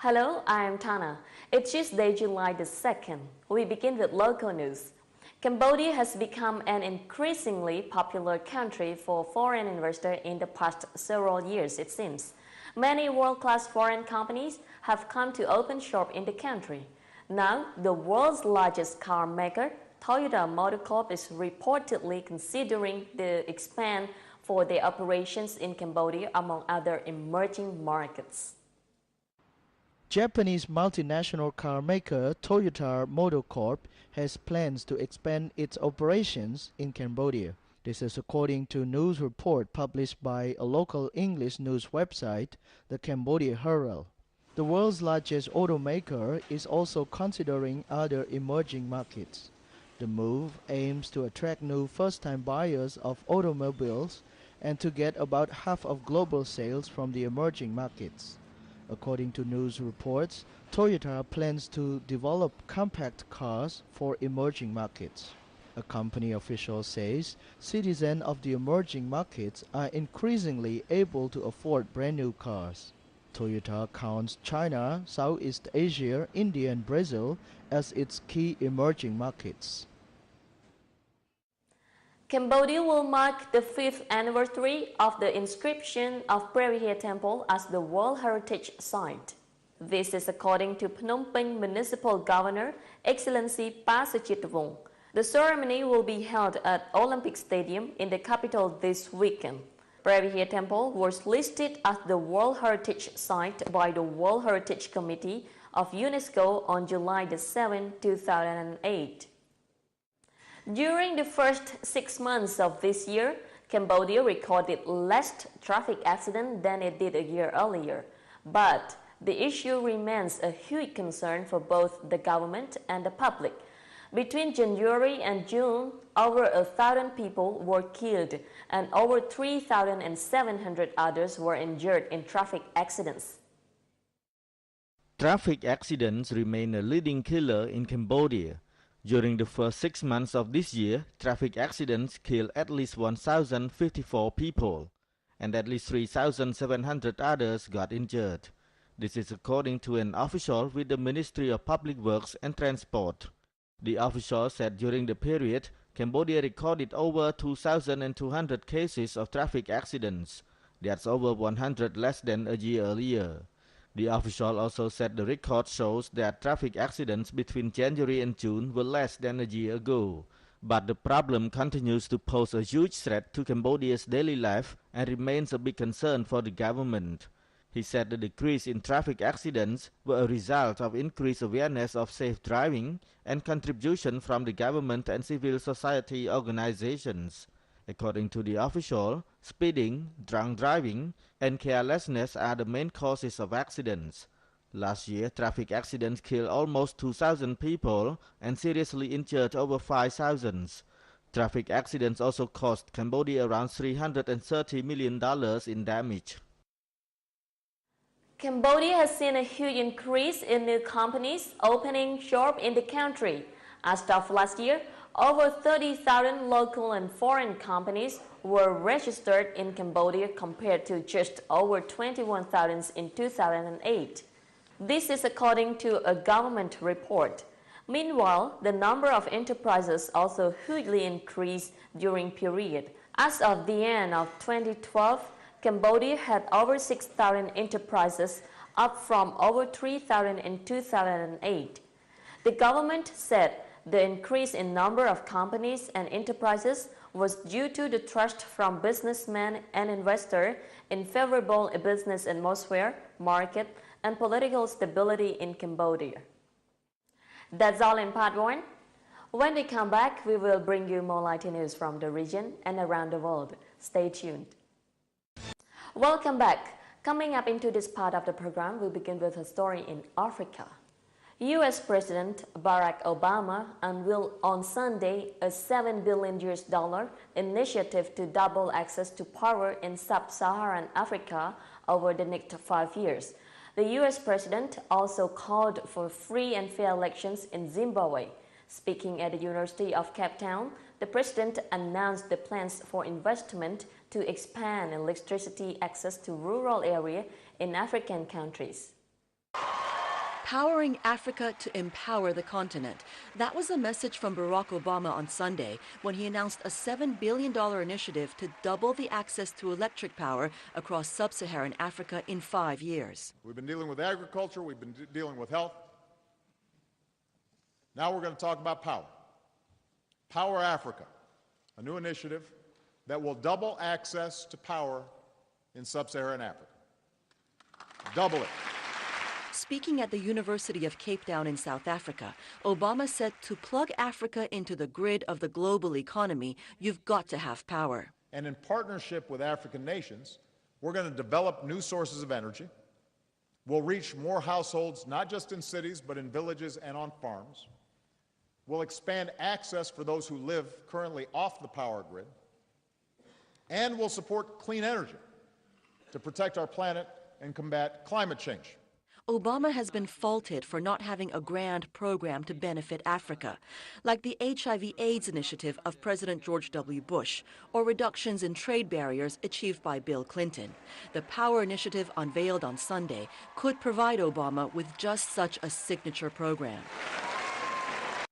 Hello, I am Tana. It's Tuesday, July the 2nd. We begin with local news. Cambodia has become an increasingly popular country for foreign investors in the past several years, it seems. Many world-class foreign companies have come to open shop in the country. Now, the world's largest car maker, Toyota Motor Corp, is reportedly considering to expand for their operations in Cambodia, among other emerging markets. Japanese multinational car maker Toyota Motor Corp has plans to expand its operations in Cambodia. This is according to a news report published by a local English news website, the Cambodia Herald. The world's largest automaker is also considering other emerging markets. The move aims to attract new first-time buyers of automobiles and to get about half of global sales from the emerging markets. According to news reports, Toyota plans to develop compact cars for emerging markets. A company official says citizens of the emerging markets are increasingly able to afford brand new cars. Toyota counts China, Southeast Asia, India and Brazil as its key emerging markets. Cambodia will mark the 5th anniversary of the inscription of Prabhupada Temple as the World Heritage Site. This is according to Phnom Penh Municipal Governor, Excellency Pa Suchitwong. The ceremony will be held at Olympic Stadium in the capital this weekend. Prabhupada Temple was listed as the World Heritage Site by the World Heritage Committee of UNESCO on July 7, 2008. During the first 6 months of this year, Cambodia recorded less traffic accidents than it did a year earlier. But the issue remains a huge concern for both the government and the public. Between January and June, over 1,000 people were killed and over 3,700 others were injured in traffic accidents. Traffic accidents remain a leading killer in Cambodia. During the first 6 months of this year, traffic accidents killed at least 1,054 people, and at least 3,700 others got injured. This is according to an official with the Ministry of Public Works and Transport. The official said during the period, Cambodia recorded over 2,200 cases of traffic accidents. That's over 100 less than a year earlier. The official also said the record shows that traffic accidents between January and June were less than a year ago. But the problem continues to pose a huge threat to Cambodia's daily life and remains a big concern for the government. He said the decrease in traffic accidents were a result of increased awareness of safe driving and contribution from the government and civil society organizations. According to the official, speeding, drunk driving, and carelessness are the main causes of accidents. Last year, traffic accidents killed almost 2,000 people and seriously injured over 5,000. Traffic accidents also cost Cambodia around $330 million in damage. Cambodia has seen a huge increase in new companies opening shop in the country. As of last year, over 30,000 local and foreign companies were registered in Cambodia compared to just over 21,000 in 2008. This is according to a government report. Meanwhile, the number of enterprises also hugely increased during period. As of the end of 2012, Cambodia had over 6,000 enterprises, up from over 3,000 in 2008. The government said the increase in number of companies and enterprises was due to the trust from businessmen and investors in favorable business atmosphere, market, and political stability in Cambodia. That's all in part 1. When we come back, we will bring you more light news from the region and around the world. Stay tuned. Welcome back. Coming up into this part of the program, we begin with a story in Africa. U.S. President Barack Obama unveiled on Sunday a $7 billion initiative to double access to power in sub-Saharan Africa over the next 5 years. The U.S. President also called for free and fair elections in Zimbabwe. Speaking at the University of Cape Town, the President announced the plans for investment to expand electricity access to rural areas in African countries. Powering Africa to empower the continent. That was the message from Barack Obama on Sunday when he announced a $7 billion initiative to double the access to electric power across sub-Saharan Africa in 5 years. We've been dealing with agriculture, we've been dealing with health. Now we're going to talk about power. Power Africa, a new initiative that will double access to power in sub-Saharan Africa. Double it. Speaking at the University of Cape Town in South Africa, Obama said to plug Africa into the grid of the global economy, you've got to have power. And in partnership with African nations, we're going to develop new sources of energy. We'll reach more households, not just in cities, but in villages and on farms. We'll expand access for those who live currently off the power grid. And we'll support clean energy to protect our planet and combat climate change. Obama has been faulted for not having a grand program to benefit Africa, like the HIV/AIDS initiative of President George W. Bush, or reductions in trade barriers achieved by Bill Clinton. The Power Initiative unveiled on Sunday could provide Obama with just such a signature program.